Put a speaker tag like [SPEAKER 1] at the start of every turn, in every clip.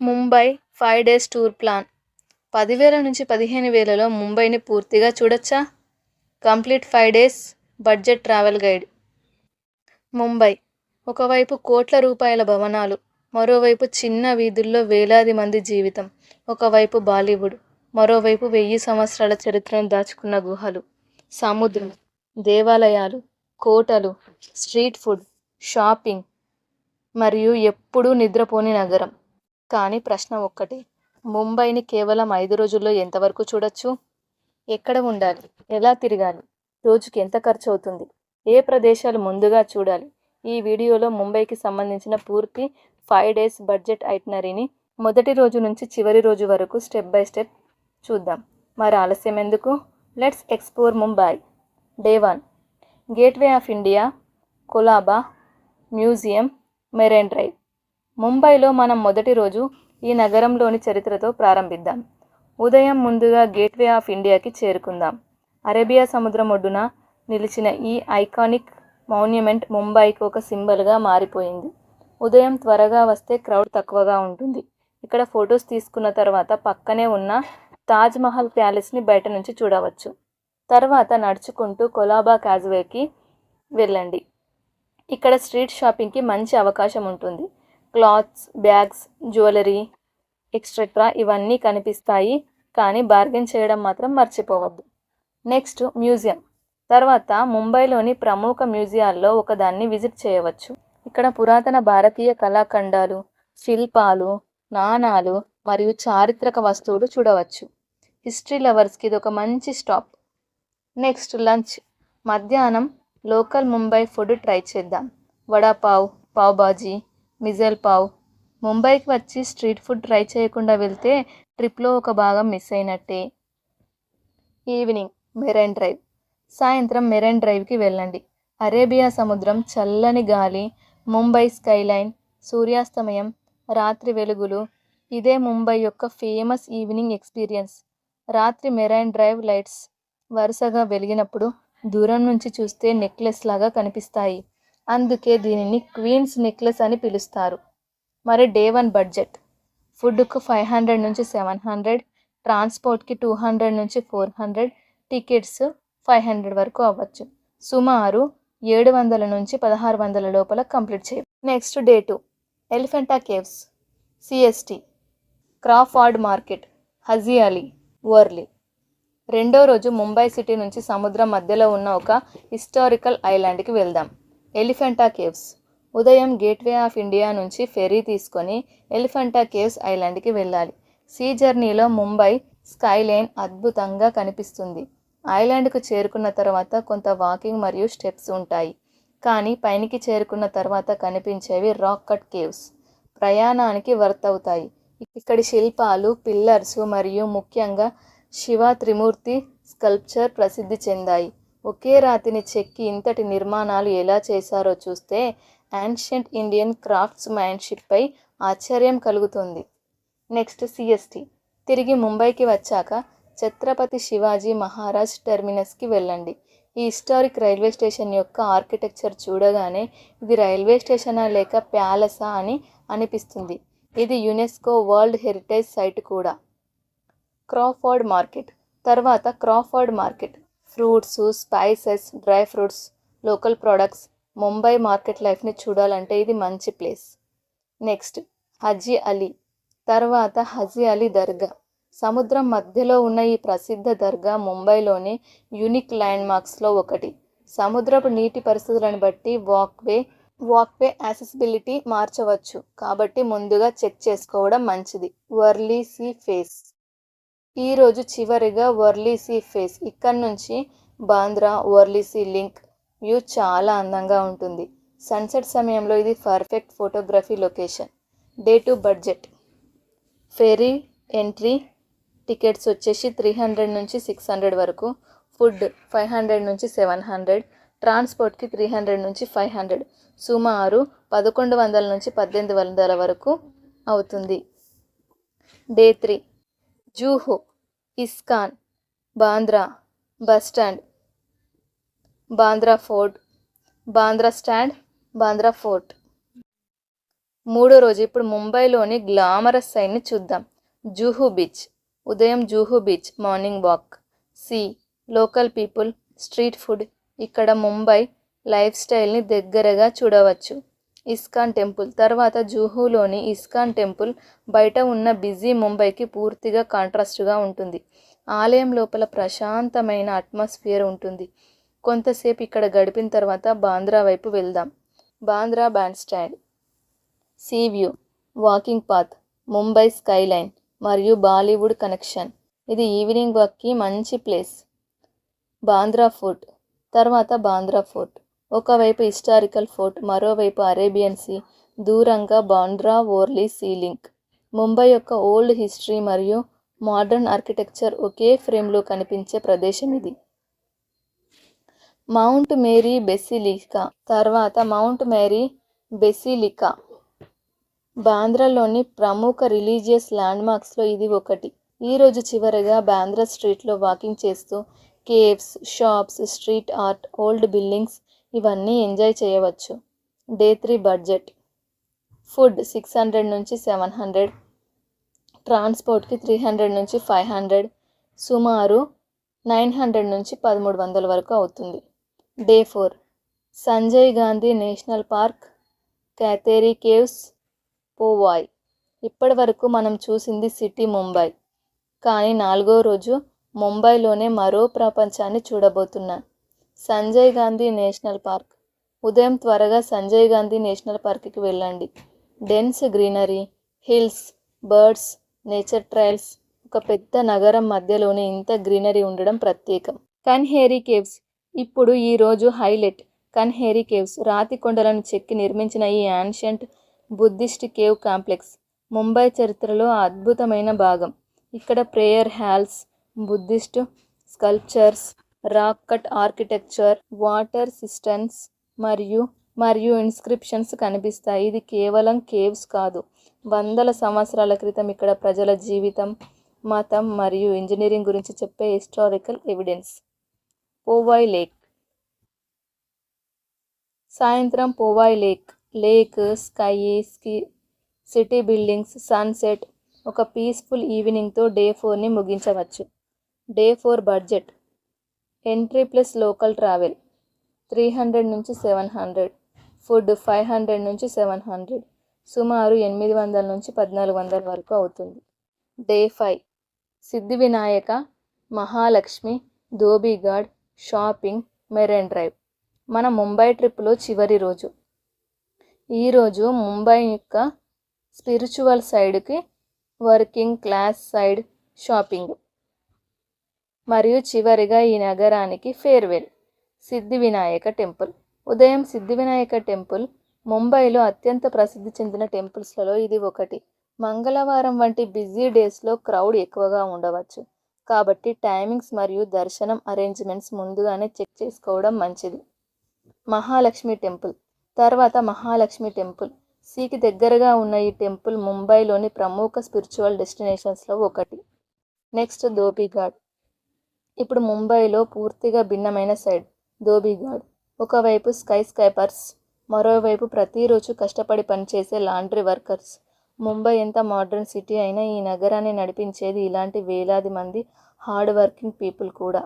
[SPEAKER 1] Mumbai 5 days tour plan. 10,000 నుంచి 15,000లో ముంబైని పూర్తిగా చూడొచ్చా? Complete 5 days budget travel guide. Mumbai ఒకవైపు కోట్ల రూపాయల భవనాలు, మరోవైపు చిన్న వీధుల్లో వేలాది మంది జీవితం. ఒకవైపు బాలీవుడ్, మరోవైపు 1000 సంవత్సరాల చరిత్రను దాచుకున్న గుహలు, సముద్రం, దేవాలయాలు, కోటలు, స్ట్రీట్ ఫుడ్, షాపింగ్ మరియు ఎప్పుడూ నిద్రపోని నగరం. కానీ ప్రశ్న ఒక్కటే, ముంబైని కేవలం 5 రోజుల్లో ఎంతవరకు చూడొచ్చు? ఎక్కడ ఉండాలి? ఎలా తిరగాలి? రోజుకి ఎంత ఖర్చు అవుతుంది? ఏ ప్రదేశాలు ముందుగా చూడాలి? ఈ వీడియోలో ముంబైకి సంబంధించిన పూర్తి 5 డేస్ బడ్జెట్ ఐటినరీని మొదటి రోజు నుంచి చివరి రోజు వరకు స్టెప్ బై స్టెప్ చూద్దాం. మరి ఆలస్యం ఎందుకు? Let's explore Mumbai. Day 1, gateway of India, Colaba, museum, marine drive. ముంబైలో మనం మొదటి రోజు ఈ నగరంలోని చరిత్రతో ప్రారంభిద్దాం. ఉదయం ముందుగా గేట్వే ఆఫ్ ఇండియాకి చేరుకుందాం. అరేబియా సముద్రం ఒడ్డున నిలిచిన ఈ ఐకానిక్ మాన్యుమెంట్ ముంబైకి ఒక సింబల్గా మారిపోయింది. ఉదయం త్వరగా వస్తే క్రౌడ్ తక్కువగా ఉంటుంది. ఇక్కడ ఫొటోస్ తీసుకున్న తర్వాత పక్కనే ఉన్న తాజ్ మహల్ ప్యాలెస్ని బయట నుంచి చూడవచ్చు. తర్వాత నడుచుకుంటూ కొలాబా కాజ్వేకి వెళ్ళండి. ఇక్కడ స్ట్రీట్ షాపింగ్కి మంచి అవకాశం ఉంటుంది. క్లాత్స్, బ్యాగ్స్, జ్యువెలరీ ఎక్సెట్రా ఇవన్నీ కనిపిస్తాయి, కానీ బార్గెన్ చేయడం మాత్రం మర్చిపోవద్దు. Next museum. తర్వాత ముంబైలోని ప్రముఖ మ్యూజియాల్లో ఒకదాన్ని విజిట్ చేయవచ్చు. ఇక్కడ పురాతన భారతీయ కళాఖండాలు, శిల్పాలు, నాణాలు మరియు చారిత్రక వస్తువులు చూడవచ్చు. హిస్టరీ లవర్స్కి ఇది ఒక మంచి స్టాప్. Next lunch. మధ్యాహ్నం లోకల్ ముంబై ఫుడ్ ట్రై చేద్దాం. వడాపావ్, పావ్ బాజీ, మిజల్ పావ్. ముంబైకి వచ్చి స్ట్రీట్ ఫుడ్ ట్రై చేయకుండా వెళ్తే ట్రిప్లో ఒక భాగం మిస్ అయినట్టే. Evening marine drive. సాయంత్రం మెరైన్ డ్రైవ్కి వెళ్ళండి. అరేబియా సముద్రం, చల్లని గాలి, ముంబై స్కైలైన్, సూర్యాస్తమయం, రాత్రి వెలుగులు. ఇదే ముంబై యొక్క ఫేమస్ ఈవినింగ్ ఎక్స్పీరియన్స్. రాత్రి మెరైన్ డ్రైవ్ లైట్స్ వరుసగా వెలిగినప్పుడు దూరం నుంచి చూస్తే నెక్లెస్ లాగా కనిపిస్తాయి. అందుకే దీనిని క్వీన్స్ నెక్లెస్ అని పిలుస్తారు. మరి డే 1 బడ్జెట్. ఫుడ్కు 500 నుంచి 700, ట్రాన్స్పోర్ట్కి 200 నుంచి 400, టికెట్స్ 500 వరకు అవ్వచ్చు. సుమారు 700 నుంచి 1600 లోపల కంప్లీట్ చేయ. Next day 2, Elephanta caves, CST, Crawford market, Haji Ali, Worli. రెండో రోజు ముంబై సిటీ నుంచి సముద్రం మధ్యలో ఉన్న ఒక హిస్టారికల్ ఐలాండ్కి వెళ్దాం. ఎలిఫెంటా కేవ్స్. ఉదయం గేట్వే ఆఫ్ ఇండియా నుంచి ఫెరీ తీసుకొని ఎలిఫెంటా కేవ్స్ ఐలాండ్కి వెళ్ళాలి. సీ జర్నీలో ముంబై స్కైలైన్ అద్భుతంగా కనిపిస్తుంది. ఐలాండ్కు చేరుకున్న తర్వాత కొంత వాకింగ్ మరియు స్టెప్స్ ఉంటాయి, కానీ పైనికి చేరుకున్న తర్వాత కనిపించేవి రాక్ కట్ కేవ్స్. ప్రయాణానికి వర్త్ అవుతాయి. ఇక్కడి శిల్పాలు, పిల్లర్స్ మరియు ముఖ్యంగా శివ త్రిమూర్తి స్కల్ప్చర్ ప్రసిద్ధి చెందాయి. ఒకే రాతిని చెక్కి ఇంతటి నిర్మాణాలు ఎలా చేశారో చూస్తే యాన్షియంట్ ఇండియన్ క్రాఫ్ట్స్ మ్యాన్షిప్పై ఆశ్చర్యం కలుగుతుంది. Next CST. తిరిగి ముంబైకి వచ్చాక ఛత్రపతి శివాజీ మహారాజ్ టెర్మినస్కి వెళ్ళండి. ఈ హిస్టారిక్ రైల్వే స్టేషన్ యొక్క ఆర్కిటెక్చర్ చూడగానే ఇది రైల్వే స్టేషనా లేక ప్యాలెసా అని అనిపిస్తుంది. ఇది యునెస్కో వరల్డ్ హెరిటేజ్ సైట్ కూడా. Crawford market. తర్వాత Crawford market. Fruits, spices, dry fruits, local products, Mumbai market లైఫ్ని చూడాలంటే ఇది మంచి ప్లేస్. నెక్స్ట్ హజీ అలీ. తర్వాత హజీ అలీ దర్గా. సముద్రం మధ్యలో ఉన్న ఈ ప్రసిద్ధ దర్గా ముంబైలోని యూనిక్ ల్యాండ్ మార్క్స్లో ఒకటి. సముద్రపు నీటి పరిస్థితులను బట్టి వాక్వే యాక్సెసిబిలిటీ మార్చవచ్చు, కాబట్టి ముందుగా చెక్ చేసుకోవడం మంచిది. Worli sea face. ఈరోజు చివరిగా వర్లీ సీ ఫేస్. ఇక్కడ నుంచి Bandra Worli sea link view చాలా అందంగా ఉంటుంది. సన్సెట్ సమయంలో ఇది perfect photography location. Day 2 budget. Ferry entry tickets వచ్చేసి 300 నుంచి 600 వరకు, ఫుడ్ 500 నుంచి 700, ట్రాన్స్పోర్ట్కి 300 నుంచి 500, సుమారు 1100 నుంచి 1800 వరకు అవుతుంది. Day 3 Juhu, ISKCON, Bandra bus stand, Bandra fort, Bandra stand, Bandra fort. మూడో రోజు ఇప్పుడు ముంబైలోని గ్లామరస్ సైడ్ని చూద్దాం. జూహు బీచ్. ఉదయం Juhu beach morning walk. See local people, street food. ఇక్కడ ముంబై లైఫ్ స్టైల్ని దగ్గరగా చూడవచ్చు. ఇస్కాన్ టెంపుల్. తర్వాత జూహులోని ఇస్కాన్ టెంపుల్ బయట ఉన్న బిజీ ముంబైకి పూర్తిగా కాంట్రాస్ట్గా ఉంటుంది. ఆలయం లోపల ప్రశాంతమైన అట్మాస్ఫియర్ ఉంటుంది. కొంతసేపు ఇక్కడ గడిపిన తర్వాత బాంద్రా వైపు వెళ్దాం. Bandra Bandstand, sea view, walking path, Mumbai skyline మరియు బాలీవుడ్ కనెక్షన్. ఇది ఈవినింగ్ వాక్కి మంచి ప్లేస్. బాంద్రా ఫోర్ట్. తర్వాత బాంద్రా ఫోర్ట్. ఒకవైపు హిస్టారికల్ ఫోర్ట్, మరోవైపు అరేబియన్ సీ. దూరంగా బాంద్రా ఓర్లీ సీ లింక్. ముంబై యొక్క ఓల్డ్ హిస్టరీ మరియు మోడర్న్ ఆర్కిటెక్చర్ ఒకే ఫ్రేమ్లో కనిపించే ప్రదేశం ఇది. Mount Mary Basilica. తర్వాత మౌంట్ మేరీ బెసిలికా బాంద్రాలోని ప్రముఖ రిలీజియస్ ల్యాండ్మార్క్స్లో ఇది ఒకటి. ఈరోజు చివరగా బాంద్రా స్ట్రీట్లో వాకింగ్ చేస్తూ caves, shops, street art, old buildings ఇవన్నీ ఎంజాయ్ చేయవచ్చు. Day 3 budget. ఫుడ్ 600 నుంచి 700, ట్రాన్స్పోర్ట్కి 300 నుంచి 500, సుమారు 900 నుంచి 1300 వరకు అవుతుంది. Day 4 Sanjay Gandhi national park, Kanheri caves, Powai. ఇప్పటి వరకు మనం చూసింది సిటీ ముంబై, కానీ 4వ రోజు ముంబైలోనే మరో ప్రపంచాన్ని చూడబోతున్నా. Sanjay Gandhi national park. ఉదయం త్వరగా సంజయ్ గాంధీ నేషనల్ పార్క్కి వెళ్ళండి. Dense greenery, hills, birds, nature trails. ఒక పెద్ద నగరం మధ్యలోనే ఇంత గ్రీనరీ ఉండడం ప్రత్యేకం. కన్హేరీ కేవ్స్. ఇప్పుడు ఈరోజు హైలైట్ కన్హేరీ కేవ్స్. రాతి కొండలను చెక్కి నిర్మించిన ఈ ancient Buddhist cave complex Mumbai చరిత్రలో అద్భుతమైన భాగం. ఇక్కడ prayer halls, Buddhist sculptures, rock cut architecture, water systems మరియు ఇన్స్క్రిప్షన్స్ కనిపిస్తాయి. ఇది కేవలం కేవ్స్ కాదు, వందల సంవత్సరాల క్రితం ఇక్కడ ప్రజల జీవితం, మతం మరియు ఇంజనీరింగ్ గురించి చెప్పే హిస్టారికల్ ఎవిడెన్స్. పోవాయ్ లేక్. సాయంత్రం Powai lake, sky, city buildings, sunset. ఒక పీస్ఫుల్ ఈవినింగ్తో డే 4ని ముగించవచ్చు. Day 4 budget. Entry plus local travel 300 నుంచి 700, ఫుడ్ 500 నుంచి 700, సుమారు 800 నుంచి 1400 వరకు అవుతుంది. డే 5 సిద్ధి Vinayaka, Mahalakshmi, dhobi ghat, shopping, marine drive. మన ముంబై ట్రిప్లో చివరి రోజు. ఈరోజు ముంబై యొక్క స్పిరిచువల్ సైడ్కి, వర్కింగ్ క్లాస్ సైడ్ షాపింగ్, మరియు చివరిగా ఈ నగరానికి ఫేర్వెల్. సిద్ధి వినాయక టెంపుల్. ఉదయం సిద్ధి వినాయక టెంపుల్ ముంబైలో అత్యంత ప్రసిద్ధి చెందిన టెంపుల్స్లలో ఇది ఒకటి. మంగళవారం వంటి బిజీ డేస్లో క్రౌడ్ ఎక్కువగా ఉండవచ్చు, కాబట్టి టైమింగ్స్ మరియు దర్శనం అరేంజ్మెంట్స్ ముందుగానే చెక్ చేసుకోవడం మంచిది. మహాలక్ష్మి టెంపుల్. తర్వాత మహాలక్ష్మి టెంపుల్. సీకి దగ్గరగా ఉన్న ఈ టెంపుల్ ముంబైలోని ప్రముఖ స్పిరిచువల్ డెస్టినేషన్స్లో ఒకటి. నెక్స్ట్ ధోబీఘాట్. ఇప్పుడు ముంబైలో పూర్తిగా భిన్నమైన సైడ్ ధోబీఘాట్. ఒకవైపు స్కై స్క్రేపర్స్, మరోవైపు ప్రతిరోజు కష్టపడి పనిచేసే లాండ్రీ వర్కర్స్. ముంబై ఎంత మోడర్న్ సిటీ అయినా ఈ నగరాన్ని నడిపించేది ఇలాంటి వేలాది మంది హార్డ్ వర్కింగ్ పీపుల్ కూడా.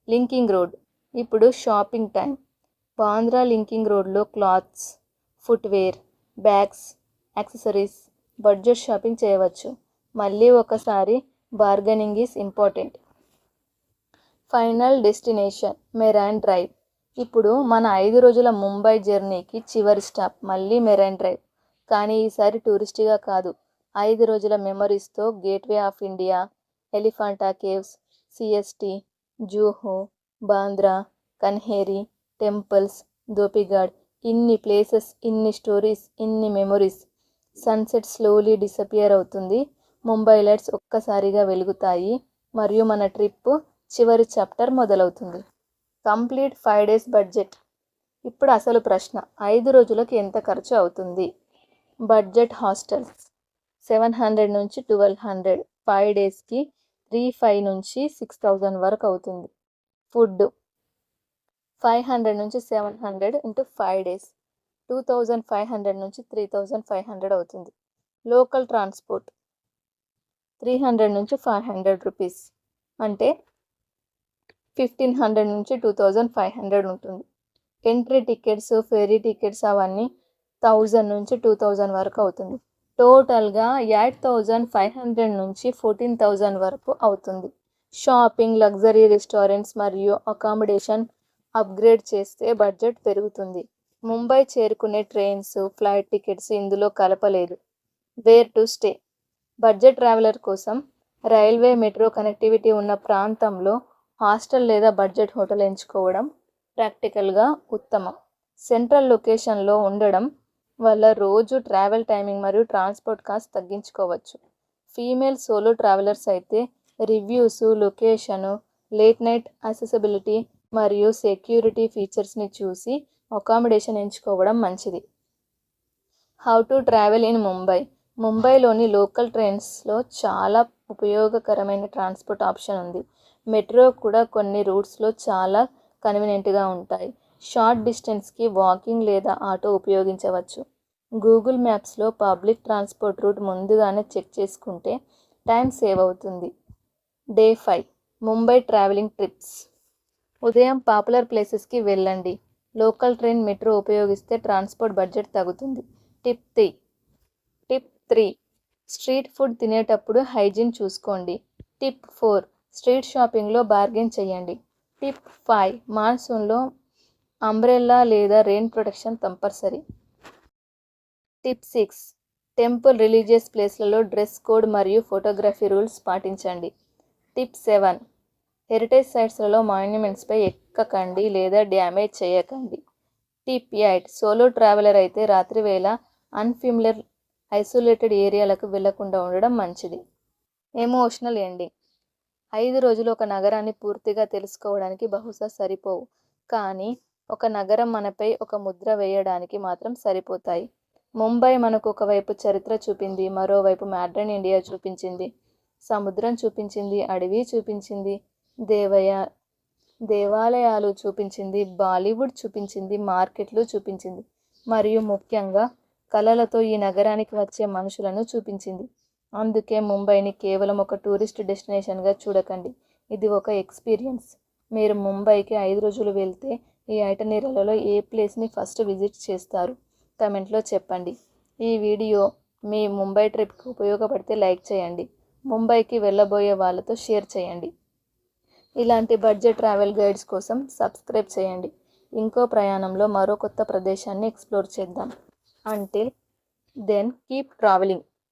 [SPEAKER 1] Linking road. ఇప్పుడు షాపింగ్ టైం. బాంద్రా లింకింగ్ రోడ్లో clothes, footwear, bags, accessories, budget shopping చేయవచ్చు. మళ్ళీ ఒకసారి bargaining is important. Final destination marine drive. ఇప్పుడు మన 5 రోజుల ముంబై జర్నీకి చివరి స్టాప్ మళ్ళీ మెరైన్ డ్రైవ్. కానీ ఈసారి టూరిస్ట్గా కాదు, 5 రోజుల మెమరీస్తో. Gateway of India, Elephanta caves, CST, Juhu, Bandra, Kanheri, temples, Dhobi Ghat. ఇన్ని ప్లేసెస్, ఇన్ని స్టోరీస్, ఇన్ని మెమరీస్. సన్సెట్ స్లోలీ డిసపియర్ అవుతుంది, ముంబై లైట్స్ ఒక్కసారిగా వెలుగుతాయి, మరియు మన ట్రిప్ చివరి చాప్టర్ మొదలవుతుంది. Complete 5 days budget. ఇప్పుడు అసలు ప్రశ్న, 5 రోజులకు ఎంత ఖర్చు అవుతుంది? బడ్జెట్ హాస్టల్స్ 700 నుంచి 1200, 5 daysకి 3500 నుంచి 6000 వరకు అవుతుంది. ఫుడ్ 500 నుంచి 700 into 5 days, 2500 నుంచి 3500 అవుతుంది. లోకల్ ట్రాన్స్పోర్ట్ 300 నుంచి 500 రూపీస్, అంటే 1500 నుంచి 2500 ఉంటుంది. ఎంట్రీ టికెట్స్, ఫెరీ టికెట్స్ అవన్నీ 1000 నుంచి 2000 వరకు అవుతుంది. టోటల్గా 8500 నుంచి 14000 వరకు అవుతుంది. షాపింగ్, లగ్జరీ రెస్టారెంట్స్ మరియు అకామిడేషన్ అప్గ్రేడ్ చేస్తే బడ్జెట్ పెరుగుతుంది. ముంబై చేరుకునే ట్రైన్స్, ఫ్లైట్ టికెట్స్ ఇందులో కలపలేదు. Where to stay. Budget traveller కోసం రైల్వే, మెట్రో కనెక్టివిటీ ఉన్న ప్రాంతంలో హాస్టల్ లేదా బడ్జెట్ హోటల్ ఎంచుకోవడం ప్రాక్టికల్గా ఉత్తమం. సెంట్రల్ లొకేషన్లో ఉండడం వల్ల రోజు ట్రావెల్ టైమింగ్ మరియు ట్రాన్స్పోర్ట్ కాస్ట్ తగ్గించుకోవచ్చు. ఫీమేల్ సోలో ట్రావెలర్స్ అయితే reviews, location, late night accessibility మరియు సెక్యూరిటీ ఫీచర్స్ని చూసి అకామిడేషన్ ఎంచుకోవడం మంచిది. How to travel in Mumbai. ముంబైలోని లోకల్ ట్రైన్స్లో చాలా ఉపయోగకరమైన ట్రాన్స్పోర్ట్ ఆప్షన్ ఉంది. మెట్రో కూడా కొన్ని రూట్స్లో చాలా కన్వీనియంట్గా ఉంటాయి. షార్ట్ డిస్టెన్స్కి వాకింగ్ లేదా ఆటో ఉపయోగించవచ్చు. గూగుల్ మ్యాప్స్లో పబ్లిక్ ట్రాన్స్పోర్ట్ రూట్ ముందుగానే చెక్ చేసుకుంటే టైం సేవ్ అవుతుంది. Day 5 Mumbai travelling trips. ఉదయం పాపులర్ ప్లేసెస్కి వెళ్ళండి. లోకల్ ట్రైన్, మెట్రో ఉపయోగిస్తే ట్రాన్స్పోర్ట్ బడ్జెట్ తగ్గుతుంది. టిప్ 3 స్ట్రీట్ ఫుడ్ తినేటప్పుడు హైజీన్ చూసుకోండి. టిప్ 4 స్ట్రీట్ షాపింగ్లో బార్గెన్ చేయండి. టిప్ 5 మాన్సూన్లో అంబ్రెల్లా లేదా rain protection compulsory. Tip 6 temple, religious ప్లేస్లలో డ్రెస్ కోడ్ మరియు ఫోటోగ్రఫీ రూల్స్ పాటించండి. టిప్ 7 హెరిటేజ్ సైట్స్లలో మాన్యుమెంట్స్పై ఎక్కకండి లేదా డ్యామేజ్ చేయకండి. టిప్ 8 సోలో ట్రావెలర్ అయితే రాత్రివేళ అన్ఫెమిలియర్, ఐసోలేటెడ్ ఏరియాలకు వెళ్లకుండా ఉండడం మంచిది. Emotional ending. 5 రోజులు ఒక నగరాన్ని పూర్తిగా తెలుసుకోవడానికి బహుశా సరిపోవు, కానీ ఒక నగరం మనపై ఒక ముద్ర వేయడానికి మాత్రం సరిపోతాయి. ముంబై మనకు ఒకవైపు చరిత్ర చూపింది, మరోవైపు మోడర్న్ ఇండియా చూపించింది. సముద్రం చూపించింది, అడవి చూపించింది, దేవాలయాలు చూపించింది, బాలీవుడ్ చూపించింది, మార్కెట్లు చూపించింది, మరియు ముఖ్యంగా కళలతో ఈ నగరానికి వచ్చే మనుషులను చూపించింది. అందుకే ముంబైని కేవలం ఒక టూరిస్ట్ డెస్టినేషన్గా చూడకండి, ఇది ఒక ఎక్స్పీరియన్స్. మీరు ముంబైకి 5 రోజులు వెళ్తే ఈ ఐటనరీలలో ఏ ప్లేస్ని ఫస్ట్ విజిట్ చేస్తారు? కమెంట్లో చెప్పండి. ఈ వీడియో మీ ముంబై ట్రిప్కి ఉపయోగపడితే లైక్ చేయండి. ముంబైకి వెళ్ళబోయే వాళ్ళతో షేర్ చేయండి. ఇలాంటి బడ్జెట్ ట్రావెల్ గైడ్స్ కోసం సబ్స్క్రైబ్ చేయండి. ఇంకో ప్రయాణంలో మరో కొత్త ప్రదేశాన్ని ఎక్స్ప్లోర్ చేద్దాం. Until then keep travelling.